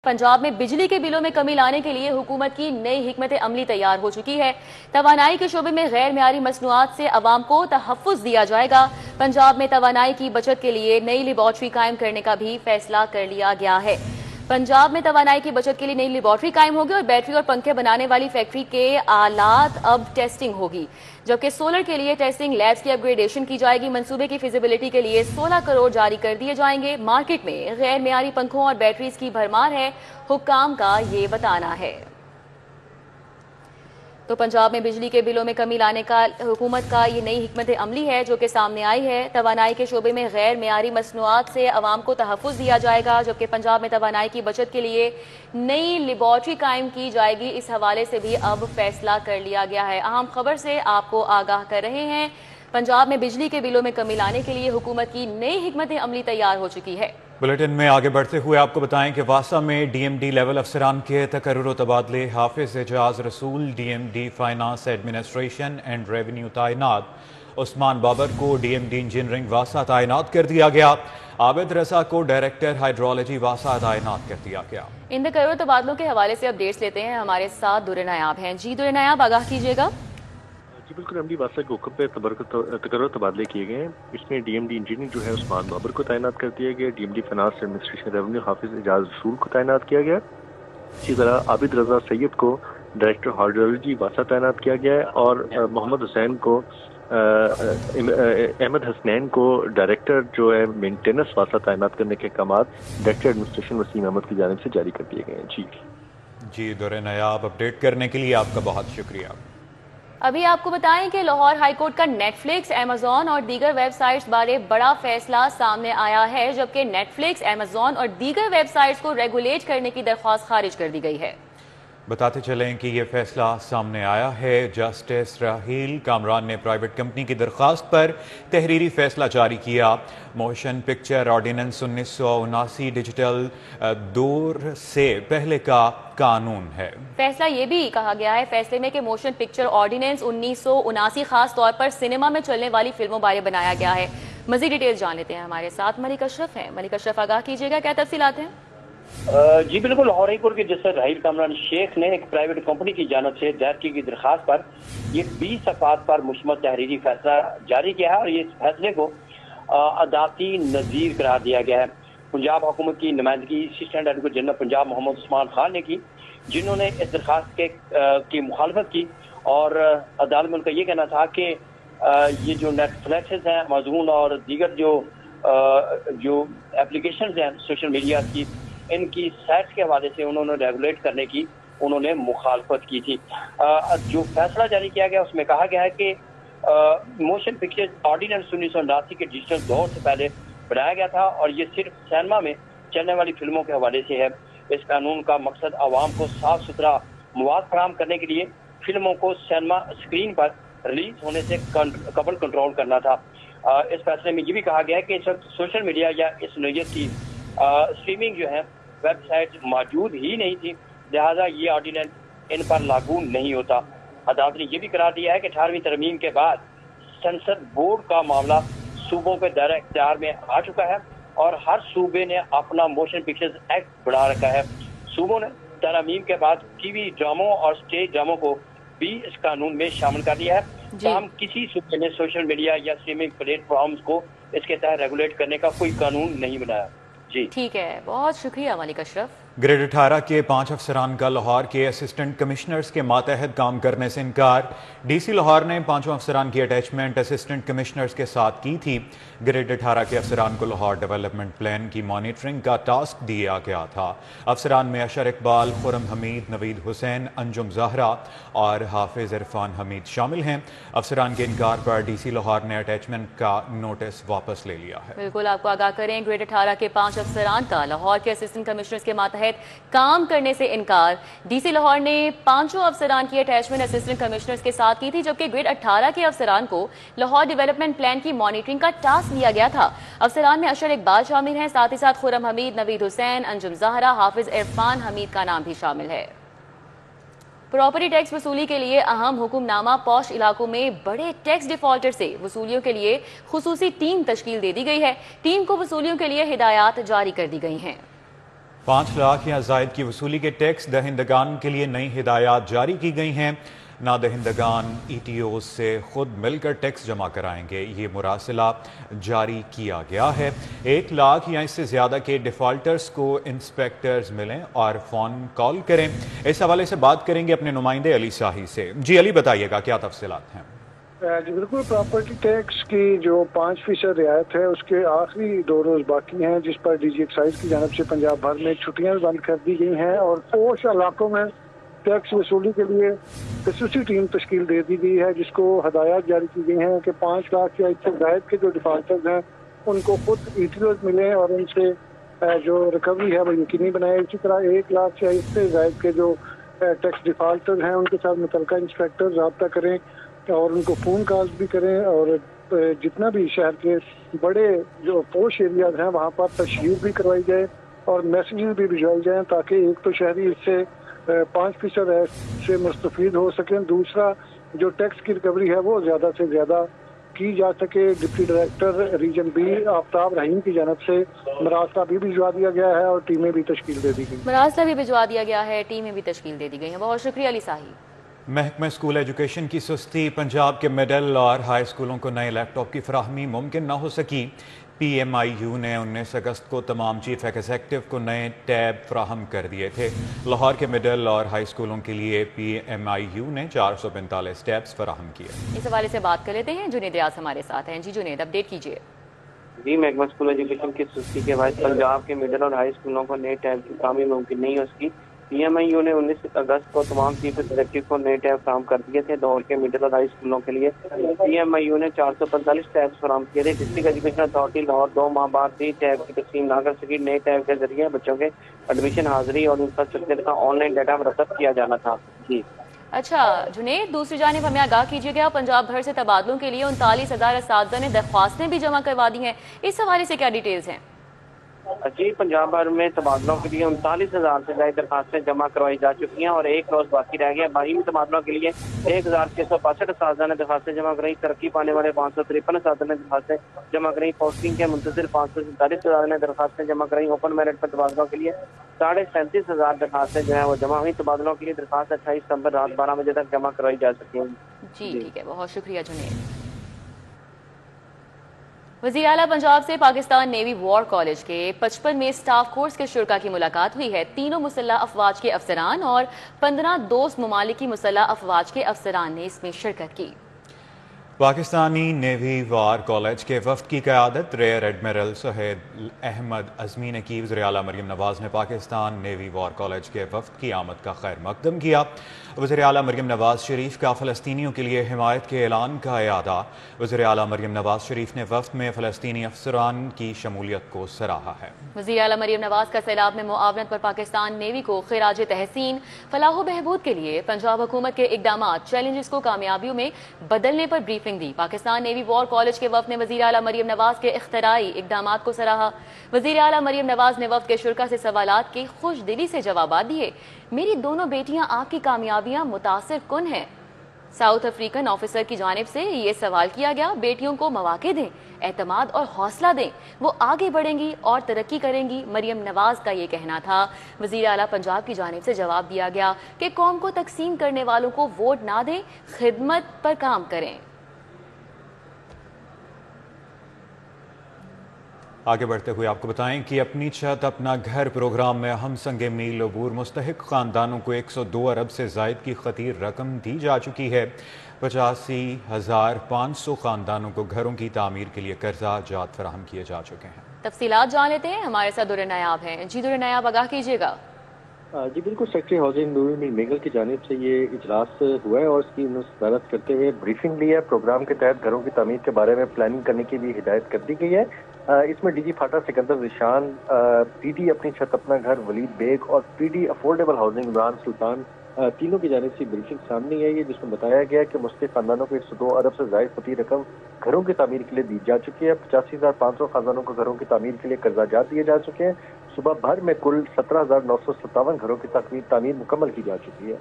पंजाब में बिजली के बिलों में कमी लाने के लिए हुकूमत की नई हिकमत अमली तैयार हो चुकी है। तवानाई के शोबे में गैर मेयारी मसनूआत से अवाम को तहफ़्फ़ुज़ दिया जाएगा। पंजाब में तवानाई की बचत के लिए नई लेबॉर्ट्री कायम करने का भी फैसला कर लिया गया है। पंजाब में तवानाई की बचत के लिए नई लेबॉर्ट्री कायम होगी और बैटरी और पंखे बनाने वाली फैक्ट्री के आलात अब टेस्टिंग होगी, जबकि सोलर के लिए टेस्टिंग लैब्स की अपग्रेडेशन की जाएगी। मंसूबे की फिजिबिलिटी के लिए 16 करोड़ जारी कर दिए जाएंगे। मार्केट में गैर मेयारी पंखों और बैटरीज की भरमार है, हुक्काम का ये बताना है। तो पंजाब में बिजली के बिलों में कमी लाने का हुकूमत का ये नई हिकमत अमली है जो कि सामने आई है। तवानाई के शोबे में गैर मेयारी मसनूआत से अवाम को तहफ़्फ़ुज़ दिया जाएगा, जबकि पंजाब में तवानाई की बचत के लिए नई लेबॉर्ट्री कायम की जाएगी। इस हवाले से भी अब फैसला कर लिया गया है। अहम खबर से आपको आगाह कर रहे हैं। पंजाब में बिजली के बिलों में कमी लाने के लिए हुकूमत की नई हिकमत अमली तैयार हो चुकी है। बुलेटिन में आगे बढ़ते हुए आपको बताएं कि वासा में डीएमडी लेवल अफसरान के तकर्रुर व तबादले। हाफिज एजाज रसूल DMD finance administration and revenue तैनात। उस्मान बाबर को डीएमडी इंजीनियरिंग वासा तैनात कर दिया गया। आबिद रजा को डायरेक्टर हाइड्रोलॉजी वासा तैनात कर दिया गया। इन तकर्रुर तबादलों के हवाले से अपडेट्स लेते हैं। हमारे साथ दुर्र नायाब हैं। जी दुर्र नायाब, आगाह कीजिएगा। जी बिल्कुल, एमडी वासा के हुक्म पे तकर्रुर तबादले किए गए हैं। इसमें डीएमडी इंजीनियरिंग जो है उस्मान बाबर को तैनात कर दिया गया। डीएमडी फाइनेंस एडमिनिस्ट्रेशन रेवेन्यू हाफिज एजाज रसूल को तैनात किया गया। इसी तरह आबिद रजा सैयद को डायरेक्टर हाइड्रोलॉजी वासा तैनात किया गया है और मोहम्मद हुसैन को अहमद हसनैन को डायरेक्टर जो है मेंटेनेंस वासा तैनात करने के अहकाम डायरेक्टर एडमिनिस्ट्रेशन वसीम अहमद की जानिब से जारी कर दिए गए हैं। जी दुर्र नायाब, अपडेट करने के लिए आपका बहुत शुक्रिया। अभी आपको बताएं कि लाहौर हाईकोर्ट का नेटफ्लिक्स, अमेज़न और दीगर वेबसाइट्स बारे बड़ा फैसला सामने आया है, जबकि नेटफ्लिक्स, अमेज़न और दीगर वेबसाइट्स को रेगुलेट करने की दरख्वास्त खारिज कर दी गई है। बताते चलें कि यह फैसला सामने आया है। जस्टिस राहील कामरान ने प्राइवेट कंपनी की दरख्वास्त पर तहरीरी फैसला जारी किया। मोशन पिक्चर ऑर्डिनेंस 1979 डिजिटल दौर से पहले का कानून है। फैसला ये भी कहा गया है फैसले में कि मोशन पिक्चर ऑर्डिनेंस 1979 खास तौर पर सिनेमा में चलने वाली फिल्मों बारे बनाया गया है। मजीद डिटेल्स जान लेते हैं। हमारे साथ मलिक अशरफ हैं। मलिक अशरफ, आगाह कीजिएगा, क्या तफसीलात हैं? जी बिल्कुल, लाहौर हाईकोर्ट के जस्टिस राहील कामरान शेख ने एक प्राइवेट कंपनी की जानब से दायर की गई दरखास्त पर ये 20 सफ़हात पर मुश्तमिल तहरीरी फैसला जारी किया है और इस फैसले को अदालती नज़ीर करार दिया गया है। पंजाब हुकूमत की नुमाइंदगी assistant advocate general Punjab Mohammad Usman Khan ने की, जिन्होंने इस दरखास्त की मुखालफत की और अदालत में उनका ये कहना था कि ये जो नेटफ्लिक्स हैं, अमेज़न और दीगर जो एप्लीकेशन हैं सोशल मीडिया की, इनकी साइट्स के हवाले से उन्होंने रेगुलेट करने की उन्होंने मुखालफत की थी। जो फैसला जारी किया गया उसमें कहा गया है कि मोशन पिक्चर ऑर्डिनेंस 1979 के डिजिटल दौर से पहले बनाया गया था और ये सिर्फ सिनेमा में चलने वाली फिल्मों के हवाले से है। इस कानून का मकसद आवाम को साफ सुथरा मवाद फराहम करने के लिए फिल्मों को सिनेमा स्क्रीन पर रिलीज होने से कबल कंट्रोल करना था। इस फैसले में ये भी कहा गया है कि इस वक्त सोशल मीडिया या इस नोयत की स्ट्रीमिंग जो है वेबसाइट मौजूद ही नहीं थी, लिहाजा ये ऑर्डिनेंस इन पर लागू नहीं होता। अदालत ने यह भी करार दिया है कि 18वीं तरमीम के बाद सेंसर बोर्ड का मामला सूबों के दायरे इख्तियार में आ चुका है और हर सूबे ने अपना मोशन पिक्चर्स एक्ट बढ़ा रखा है। सूबों ने तरमीम के बाद टीवी ड्रामों और स्टेज ड्रामों को भी इस कानून में शामिल कर दिया है। तमाम किसी सूबे ने सोशल मीडिया या स्ट्रीमिंग प्लेटफॉर्म्स को इसके तहत रेगुलेट करने का कोई कानून नहीं बनाया। जी ठीक है, बहुत शुक्रिया मलिक अशरफ। ग्रेड 18 के 5 अफसरान का लाहौर के असिस्टेंट कमिश्नर्स के मातहत काम करने से इनकार। डीसी लाहौर ने 5 अफसरान की अटैचमेंट असिस्टेंट कमिश्नर्स के साथ की थी। ग्रेड 18 के अफसरान को लाहौर डेवलपमेंट प्लान की मॉनिटरिंग का टास्क दिया गया था। अफसरान में अशर इकबाल, खुरम हमीद, नवीद हुसैन, अंजुम जहरा और हाफिज इरफान हमीद शामिल हैं। अफसरान के इनकार पर डीसी लाहौर ने अटैचमेंट का नोटिस वापस ले लिया है। बिल्कुल, आपको आगाह करें, ग्रेड 18 के 5 अफसरान का लाहौर के असिस्टेंट कमिश्नर्स के मातहत काम करने से इनकार। डीसी लाहौर ने 5 अफसरान की अटैचमेंट असिस्टेंट कमिश्नर्स के साथ की थी, जबकि ग्रेड 18 के अफसरान को लाहौर डेवलपमेंट प्लान की मॉनिटरिंग का टास्क दिया गया था। अफसरान में अशर इकबाल शामिल हैं, साथ ही साथ खुरम हमीद, नवीद हुसैन, अंजुम जहरा, हाफिज इरफान हमीद का नाम भी शामिल है। प्रॉपर्टी टैक्स वसूली के लिए अहम हुक्मनामा पौश इलाकों में बड़े टैक्स डिफॉल्टर से वसूलियों के लिए खुसूसी टीम तश्कील दे दी गई है। टीम को वसूलियों के लिए हिदायत जारी कर दी गई हैं। 5 लाख या जायद की वसूली के टैक्स दहिंदगान के लिए नई हिदायत जारी की गई हैं। ना दहिंदगान ETO से खुद मिलकर टैक्स जमा कराएंगे। ये मुरासिला जारी किया गया है। 1 लाख या इससे ज़्यादा के डिफ़ॉल्टर्स को इंस्पेक्टर्स मिलें और फ़ोन कॉल करें। इस हवाले से बात करेंगे अपने नुमाइंदे अली शाही से। जी अली, बताइएगा क्या तफसीलात हैं? जी बिल्कुल, प्रॉपर्टी टैक्स की जो 5% रियायत है उसके आखिरी 2 रोज़ बाकी हैं, जिस पर DG एक्साइज की जानब से पंजाब भर में छुट्टियां बंद कर दी गई हैं और पोश इलाकों में टैक्स वसूली के लिए खसूसी टीम तश्कील दे दी गई है, जिसको हदायत जारी की गई हैं कि 5 लाख या इससे जायद के जो डिफॉल्टर्स हैं उनको खुद ETOs मिलें और उनसे जो रिकवरी है वो यकीनी बनाए। इसी तरह 1 लाख या इससे जायद के जो टैक्स डिफॉल्टर्स हैं उनके साथ मुतल्लिका इंस्पेक्टर रब्ता करें और उनको फ़ोन कॉल्स भी करें और जितना भी शहर के बड़े जो पोश एरियाज हैं वहाँ पर तशहीर भी करवाई जाए और मैसेजेस भी भिजवाई जाएँ, ताकि एक तो शहरी इससे 5% से मुस्तफीद हो सकें, दूसरा जो टैक्स की रिकवरी है वो ज़्यादा से ज़्यादा की जा सके। Deputy director region B Aftab Rahim की जानब से मरासला भी भिजवा दिया गया है और टीमें भी तश्कील दे दी गई। मरासला भी भिजवा दिया गया है, टीमें भी तश्कील दे दी गई हैं। बहुत शुक्रिया अली शाही। महकमा स्कूल एजुकेशन की सुस्ती, पंजाब के मिडिल और हाई स्कूलों को नए लैपटॉप की फराहमी मुमकिन न हो सकी। PMIU ने 19 अगस्त को तमाम चीफ एग्जीक्यूटिव को नए टैब फराहम कर दिए थे। लाहौर के मिडिल और हाई स्कूलों के लिए PMIU ने 445 टैब्स फराहम किए। इस हवाले से बात कर लेते हैं, जुनेद रियाज हमारे साथ हैं। जी जुनेद, अपडेट कीजिए। जी, महकमा स्कूल एजुकेशन की सुस्ती के बाद पंजाब के मिडिल और हाई स्कूलों को नए टैब की फराहमी मुमकिन नहीं हो सकी। PMIU ने 19 अगस्त को तमाम चीफ एग्जीक्यूटिव को नए टैब फराहम कर दिए थे। लाहौर के मिडिल और हाई स्कूलों के लिए PMIU ने 445 टैब्स फराहम किए थे। डिस्ट्रिक्ट एजुकेशन अथॉरिटी लाहौर 2 माह बाद भी टैब की तकसीम ना कर सकी। नए टैब के जरिए बच्चों के एडमिशन, हाजिरी और इंफ्रास्ट्रक्चर का ऑनलाइन डाटा मरतब किया जाना था। जी अच्छा जुनेद, दूसरी जानिब हमें आगाह कीजिएगा, पंजाब भर से तबादलों के लिए 39,000 असातिज़ा ने दरख्वास्तें भी जमा करवा दी हैं। इस हवाले से क्या डिटेल्स हैं? जी, पंजाब भर में तबादलों के लिए 39,000 से ज्यादा दरखास्तें जमा करवाई जा चुकी हैं और 1 रोज बाकी रह गया। बाहिमी तबादलों के लिए 1,665 असातिज़ा ने दरखास्तें जमा कराई। तरक्की पाने वाले 553 असातिज़ा ने दरखास्तें जमा कराई। पोस्टिंग के मुंतज़िर 547 ने दरखास्तें जमा कराई। ओपन मेरिट पर तबादलों के लिए 37,500 दरखास्तें जो है वो जमा हुई। तबादलों के लिए दरखास्त 28 सितंबर रात 12 बजे तक जमा करवाई जा सकेंगी। जी ठीक है, बहुत शुक्रिया जुनेद। वज़ीर आला पंजाब से पाकिस्तान नेवी वॉर कॉलेज के 55वें स्टाफ कोर्स के शुरा की मुलाकात हुई है। तीनों मुसल्लह अफवाज के अफसरान और 15 दोस्त ममालिक की मुसल्लह अफवाज के अफसरान ने इसमें शिरकत की। पाकिस्तानी नेवी वार कॉलेज के वफ्द की क़यादत रेयर एडमिरल सुहेल अहमद अज़मी ने की। वज़ीर आला मरियम नवाज़ ने पाकिस्तान नेवी वार कॉलेज के वफ्द की आमद का खैर मकदम किया। वज़ीर आला मरियम नवाज़ शरीफ का फ़लस्तीनियों के लिए हिमायत के ऐलान का इयादा। वज़ीर आला मरियम नवाज़ शरीफ ने वफ्द में फ़लस्तीनी अफसरान की शमूलियत को सराहा है। वज़ीर आला मरियम नवाज़ का सैलाब में मुआवनत पर पाकिस्तान नेवी को खिराज तहसीन। फलाह बहबूद के लिए पंजाब हुकूमत के इक़दामात चैलेंजेस को कामयाबियों में बदलने पर ब्रीफिंग दी। पाकिस्तान नेवी वॉर कॉलेज के वफ्द ने वज़ीर आला मरियम नवाज़ के इख्तराई इक़दामात को सराहा। वज़ीर आला मरियम नवाज़ ने वफ्द के शुरा से सवालात के खुश दिली से जवाबात दिए। मेरी दोनों बेटियां आपकी कामयाबियां मुतासिर कुन हैं। साउथ अफ्रीकन ऑफिसर की जानिब से ये सवाल किया गया, बेटियों को मौके दें, एतमाद और हौसला दें, वो आगे बढ़ेंगी और तरक्की करेंगी, मरियम नवाज का ये कहना था। वज़ीर आला पंजाब की जानिब से जवाब दिया गया कि कौम को तकसीम करने वालों को वोट ना दें, खिदमत पर काम करें। आगे बढ़ते हुए आपको बताएं कि अपनी छत अपना घर प्रोग्राम में हम संगे मील अबूर मुस्तहिक खानदानों को 102 अरब से जायद की खतीर रकम दी जा चुकी है। 85,500 खानदानों को घरों की तामीर के लिए कर्जा जात फराहम किए जा चुके हैं। तफसीलात जान लेते हैं, हमारे साथ दुर्र नायाब हैं। जी दुर्र नायाब, आगाह कीजिएगा। जी बिल्कुल, सेक्रेटरी हाउसिंग नूरुल मेगल की जानिब से ये इजलास हुआ है और इसकी सदारत करते हुए ब्रीफिंग ली है। प्रोग्राम के तहत घरों की तामीर के बारे में प्लानिंग करने की भी हिदायत कर दी गई है। इसमें DG फाटा सिकंदर ज़िशान, PD अपनी छत अपना घर वलीद बेग और PD अफोर्डेबल हाउसिंग इमरान सुल्तान तीनों की जानिब से ब्रीफिंग सामने आई है, जिसमें बताया गया कि मुस्तहिक खानदानों को 102 अरब से जायद खतीर रकम घरों की तामीर के लिए दी जा चुकी है। 85,500 खानदानों को घरों की तामीर के लिए कर्जाजात दिए जा चुके हैं। सुबह भर में कुल 17,957 घरों की तामीर मुकम्मल की जा चुकी है।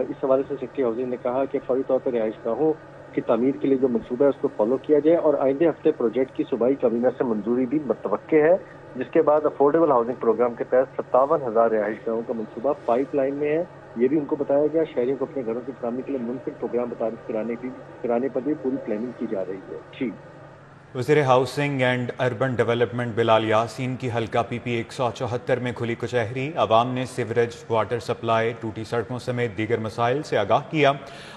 इस हवाले से सेक्रेटरी हाउसिंग ने कहा कि फौरी तौर पर रिहाइशगाहों की तामीर के लिए जो मनसूबा है उसको फॉलो किया जाए और आइंदे हफ्ते प्रोजेक्ट की सूबाई काबीना से मंजूरी भी मुतवक्के है। جس کے بعد افورڈیبل ہاؤسنگ پروگرام کے تحت 57,000 رہائش گاہوں کا منصوبہ پائپ لائن میں ہے. یہ بھی ان کو بتایا گیا شہریوں کو اپنے گھروں کی فراہمی کے لیے منفرد پروگرام متعارف کرانے پر بھی پوری پلاننگ کی جا رہی ہے. جی وزیر ہاؤسنگ اینڈ اربن ڈیولپمنٹ بلال یاسین کی حلقہ پی پی 174 میں کھلی کچہری. عوام نے سیوریج، واٹر سپلائی، ٹوٹی سڑکوں سمیت دیگر مسائل سے آگاہ کیا.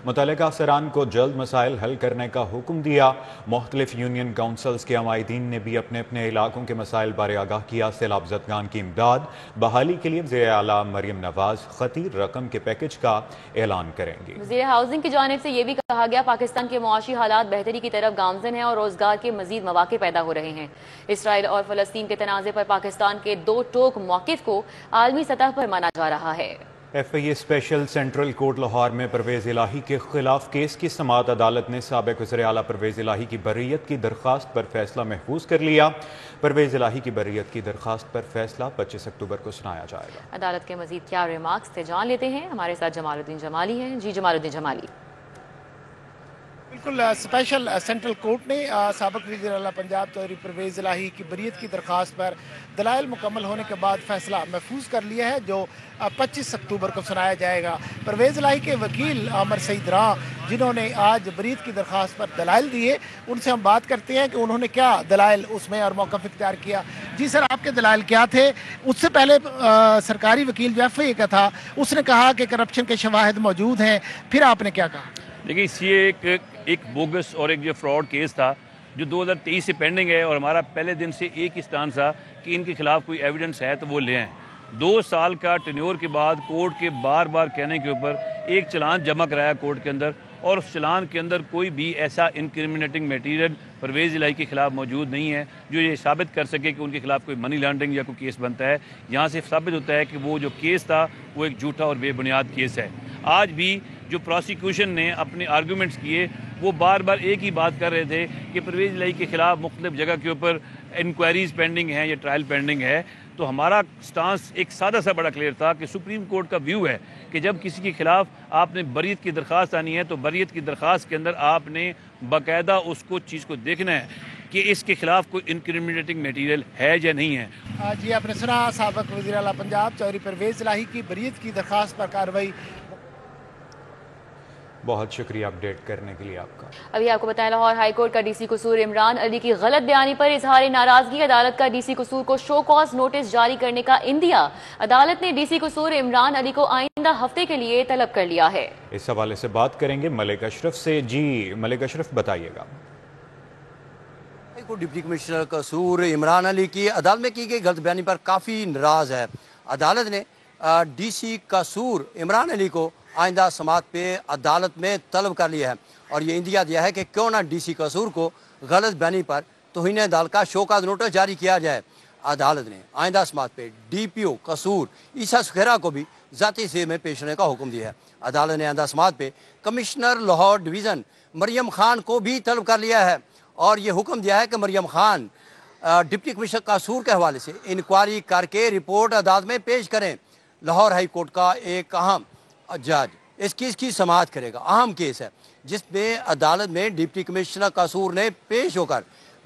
متعلقہ افسران کو جلد مسائل حل کرنے کا حکم دیا. مختلف یونین کونسلز کے عمائدین نے بھی اپنے اپنے علاقوں کے مسائل بارے آگاہ کیا. سیلاب زدگان کی امداد بحالی کے لیے وزیر اعلیٰ مریم نواز خطیر رقم کے پیکج کا اعلان کریں گے. وزیر ہاؤسنگ کی جانب سے یہ بھی کہا گیا پاکستان کے معاشی حالات بہتری کی طرف گامزن ہیں اور روزگار کے مزید مواقع پیدا ہو رہے ہیں. اسرائیل اور فلسطین کے تنازع پر پاکستان کے دو ٹوک موقف کو عالمی سطح پر مانا جا رہا ہے. F I A special central court Lahore میں پرویز الہی کے خلاف کیس کی سماعت عدالت نے سابق وزیر اعلیٰ پرویز الہی کی بریت کی درخواست پر فیصلہ محفوظ کر لیا. پرویز الہی کی بریت کی درخواست پر فیصلہ 25 اکتوبر کو سنایا جائے گا. عدالت کے مزید کیا ریمارکس تھے جان لیتے ہیں. ہمارے ساتھ جمال الدین جمالی ہیں. جی جمال الدین جمالی. بالکل اسپیشل سینٹرل کورٹ نے سابق وزیر اعلیٰ پنجاب چودھری پرویز الہی کی بریت کی درخواست پر دلائل مکمل ہونے کے بعد فیصلہ محفوظ کر لیا ہے جو 25 اکتوبر کو سنایا جائے گا. پرویز الہی کے وکیل عامر سعید راں جنہوں نے آج بریت کی درخواست پر دلائل دیے ان سے ہم بات کرتے ہیں کہ انہوں نے کیا دلائل اس میں اور موقف اختیار کیا. جی سر، آپ کے دلائل کیا تھے؟ اس سے پہلے سرکاری وکیل جو ایف آئی اے کا تھا اس نے کہا کہ کرپشن کے شواہد موجود ہیں، پھر آپ نے کیا کہا؟ دیکھیے یہ ایک بوگس اور ایک جو فراڈ کیس تھا جو 2023 سے پینڈنگ ہے اور ہمارا پہلے دن سے ایک ہی اسٹانس تھا کہ ان کے خلاف کوئی ایویڈنس ہے تو وہ لے آئیں. 2 سال کا ٹینیور کے بعد کورٹ کے بار بار کہنے کے اوپر ایک چلان جمع کرایا کورٹ کے اندر اور اس چلان کے اندر کوئی بھی ایسا انکریمنیٹنگ میٹیریل پرویز الہی کے خلاف موجود نہیں ہے جو یہ ثابت کر سکے کہ ان کے خلاف کوئی منی لانڈرنگ یا کوئی کیس بنتا ہے. یہاں سے ثابت ہوتا ہے کہ وہ جو کیس تھا وہ ایک جھوٹا اور بے بنیاد کیس ہے. آج بھی جو پروسیکیوشن نے اپنے آرگومنٹس کیے وہ بار بار ایک ہی بات کر رہے تھے کہ پرویز الہی کے خلاف مختلف جگہ کے اوپر انکوائریز پینڈنگ ہیں یا ٹرائل پینڈنگ ہے. تو ہمارا سٹانس ایک سادہ سا بڑا کلیئر تھا کہ سپریم کورٹ کا ویو ہے کہ جب کسی کے خلاف آپ نے بریت کی درخواست آنی ہے تو بریت کی درخواست کے اندر آپ نے باقاعدہ اس کو چیز کو دیکھنا ہے کہ اس کے خلاف کوئی انکریمنیٹنگ میٹیریل ہے یا نہیں ہے. جی آپ نے سنا سابق وزیر اعلیٰ پنجاب چودھری پرویز الہی کی بریت کی درخواست پر کارروائی. بہت شکریہ اپڈیٹ کرنے کے لیے آپ کا. ابھی آپ کو بتائیں لاہور ہائی کورٹ کا ڈی سی قصور عمران علی کی غلط بیانی پر اظہار ناراضگی. عدالت کا ڈی سی قصور کو شو کاز نوٹس جاری کرنے کا اندیا. عدالت نے ڈی سی قصور عمران علی کو آئندہ ہفتے کے لیے طلب کر لیا ہے. اس حوالے سے بات کریں گے ملک اشرف سے. جی ملک اشرف بتائیے گا. ڈپٹی کمشنر قصور عمران علی کی عدالت میں کی گئی غلط بیانی پر کافی ناراض ہے. عدالت نے ڈی سی قصور عمران علی کو آئندہ سماعت پہ عدالت میں طلب کر لیا ہے اور یہ اندیا دیا ہے کہ کیوں نہ ڈی سی قصور کو غلط بیانی پر توہین عدالت کا شو کاز نوٹس جاری کیا جائے. عدالت نے آئندہ سماعت پہ ڈی پی او قصور عیسیٰ سکھیرا کو بھی ذاتی سیر میں پیش ہونے کا حکم دیا ہے. عدالت نے آئندہ سماعت پہ کمشنر لاہور ڈویژن مریم خان کو بھی طلب کر لیا ہے اور یہ حکم دیا ہے کہ مریم خان ڈپٹی کمشنر قصور کے حوالے سے انکوائری کر کے رپورٹ عدالت میں پیش کریں. لاہور ہائی کورٹ کا ایک اہم جج اس کیس کی سماعت کرے گا. اہم کیس ہے جس میں عدالت میں ڈپٹی کمشنر قصور نے پیش ہو کر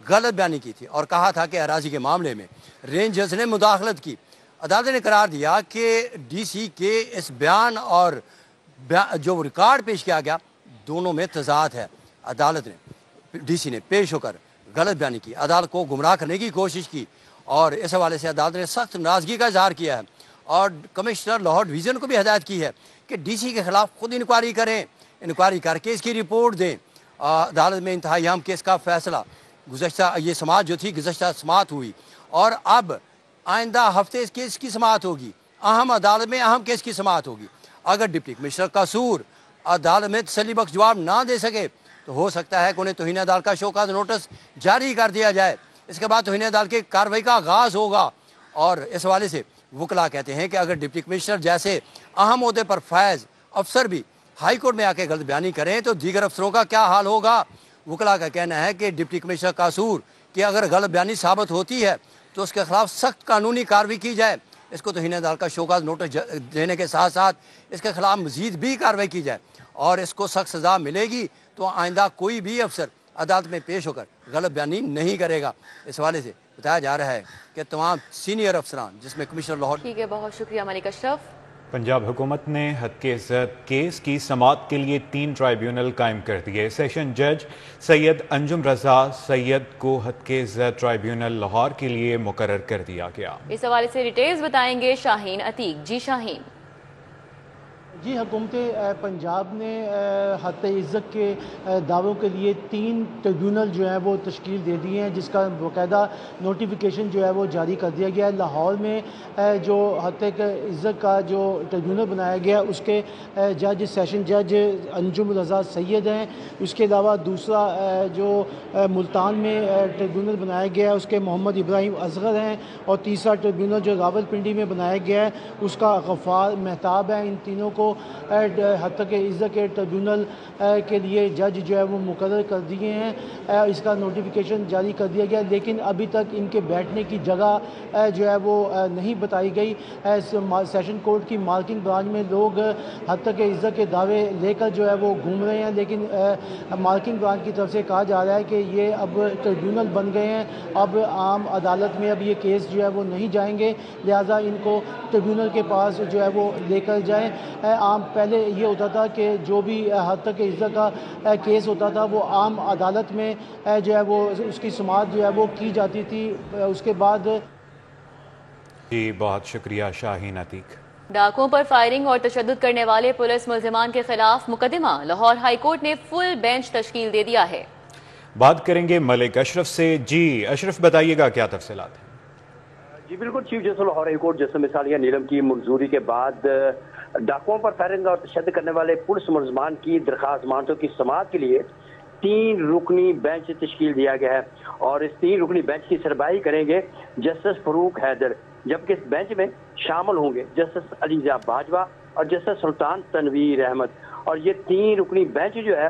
غلط بیانی کی تھی اور کہا تھا کہ اراضی کے معاملے میں رینجرز نے مداخلت کی. عدالت نے قرار دیا کہ ڈی سی کے اس بیان اور جو ریکارڈ پیش کیا گیا دونوں میں تضاد ہے. عدالت نے ڈی سی نے پیش ہو کر غلط بیانی کی، عدالت کو گمراہ کرنے کی کوشش کی اور اس حوالے سے عدالت نے سخت ناراضگی کا اظہار کیا ہے اور کمشنر لاہور ڈویژن کو بھی ہدایت کی ہے کہ ڈی سی کے خلاف خود انکوائری کریں، انکوائری کر کے اس کی رپورٹ دیں. عدالت میں انتہائی اہم کیس کا فیصلہ گزشتہ یہ سماعت جو تھی گزشتہ سماعت ہوئی اور اب آئندہ ہفتے اس کیس کی سماعت ہوگی. اہم عدالت میں اہم کیس کی سماعت ہوگی. اگر ڈپٹی کمشنر قصور عدالت میں تسلی بخش جواب نہ دے سکے تو ہو سکتا ہے کہ انہیں توہین عدالت کا شو کاز نوٹس جاری کر دیا جائے. اس کے بعد توہین عدالت کی کارروائی کا آغاز ہوگا اور اس حوالے سے وکلا کہتے ہیں کہ اگر ڈپٹی کمشنر جیسے اہم عہدے پر فائز افسر بھی ہائی کورٹ میں آ کے غلط بیانی کریں تو دیگر افسروں کا کیا حال ہوگا. وکلا کا کہنا ہے کہ ڈپٹی کمشنر قصور کی اگر غلط بیانی ثابت ہوتی ہے تو اس کے خلاف سخت قانونی کارروائی کی جائے. اس کو توہین عدالت کا شو کاز نوٹس دینے کے ساتھ ساتھ اس کے خلاف مزید بھی کارروائی کی جائے اور اس کو سخت سزا ملے گی تو آئندہ کوئی بھی افسر عدالت میں پیش ہو کر غلط بیانی نہیں کرے گا. اس حوالے سے بتایا جا رہا ہے کہ تمام سینئر افسران جس میں کمشنر لاہور ٹھیک ہے، بہت شکریہ ملک اشرف۔ پنجاب حکومت نے حد کے زد کیس کی سماعت کے لیے 3 ٹرائیبیونل قائم کر دیے۔ سیشن جج سید انجم رضا سید کو حد کے زد ٹرائیبیونل لاہور کے لیے مقرر کر دیا گیا۔ اس حوالے سے ڈیٹیلز بتائیں گے شاہین عتیق۔ جی شاہین۔ جی، حکومت پنجاب نے حد عزت کے دعووں کے لیے 3 ٹریبیونل جو ہیں وہ تشکیل دے دی ہیں، جس کا باقاعدہ نوٹیفیکیشن جو ہے وہ جاری کر دیا گیا ہے۔ لاہور میں جو حد عزت کا جو ٹریبیونل بنایا گیا ہے اس کے جج سیشن جج انجم رضا سید ہیں۔ اس کے علاوہ دوسرا جو ملتان میں ٹریبیونل بنایا گیا ہے اس کے محمد ابراہیم اصغر ہیں، اور تیسرا ٹریبیونل جو راول پنڈی میں بنایا گیا ہے اس کا غفار مہتاب ہے۔ ان تینوں کو حد تک عزت کے ٹریبیونل کے لیے جج جو ہے وہ مقرر کر دیے ہیں۔ اس کا نوٹیفیکیشن جاری کر دیا گیا، لیکن ابھی تک ان کے بیٹھنے کی جگہ جو ہے وہ نہیں بتائی گئی۔ سیشن کورٹ کی مارکنگ برانچ میں لوگ حد تک عزت کے دعوے لے کر جو ہے وہ گھوم رہے ہیں، لیکن مارکنگ برانچ کی طرف سے کہا جا رہا ہے کہ یہ اب ٹریبیونل بن گئے ہیں، اب عام عدالت میں اب یہ کیس جو ہے وہ نہیں جائیں گے، لہٰذا ان کو ٹریبیونل کے پاس جو ہے وہ لے کر جائیں۔ عام پہلے یہ ہوتا تھا کہ جو بھی حد تک عزت کا کیس ہوتا تھا وہ عام عدالت میں جو ہے وہ اس کی سماعت جو ہے وہ کی جاتی تھی، اس کے بعد۔ جی بہت شکریہ شاہین عتیق۔ ڈاکوؤں پر فائرنگ اور تشدد کرنے والے پولیس ملزمان کے خلاف مقدمہ، لاہور ہائی کورٹ نے فل بینچ تشکیل دے دیا ہے۔ بات کریں گے ملک اشرف سے۔ جی اشرف، بتائیے گا کیا تفصیلات ہیں؟ جی بالکل، chief justice Lahore high court justice مثالیہ نیلم کی منظوری کے بعد ڈاکوؤں پر فائرنگ اور تشدد کرنے والے پولیس ملزمان کی درخواست ضمانتوں کی سماعت کے لیے 3 رکنی بینچ تشکیل دیا گیا ہے، اور اس 3 رکنی بینچ کی سربراہی کریں گے جسٹس فاروق حیدر، جبکہ اس بینچ میں شامل ہوں گے جسٹس علیزہ باجوہ اور جسٹس سلطان تنویر احمد۔ اور یہ 3 رکنی بینچ جو ہے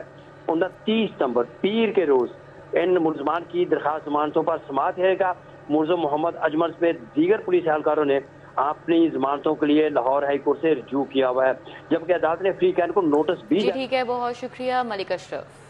29 ستمبر پیر کے روز ان ملزمان کی درخواست ضمانتوں پر سماعت کرے گا۔ ملزم محمد اجمل سمیت دیگر پولیس اہلکاروں نے اپنی ضمانتوں کے لیے لاہور ہائی کورٹ سے رجوع کیا ہوا ہے، جبکہ عدالت نے فری کین کو نوٹس بھی جی ٹھیک ہے، بہت شکریہ ملک اشرف۔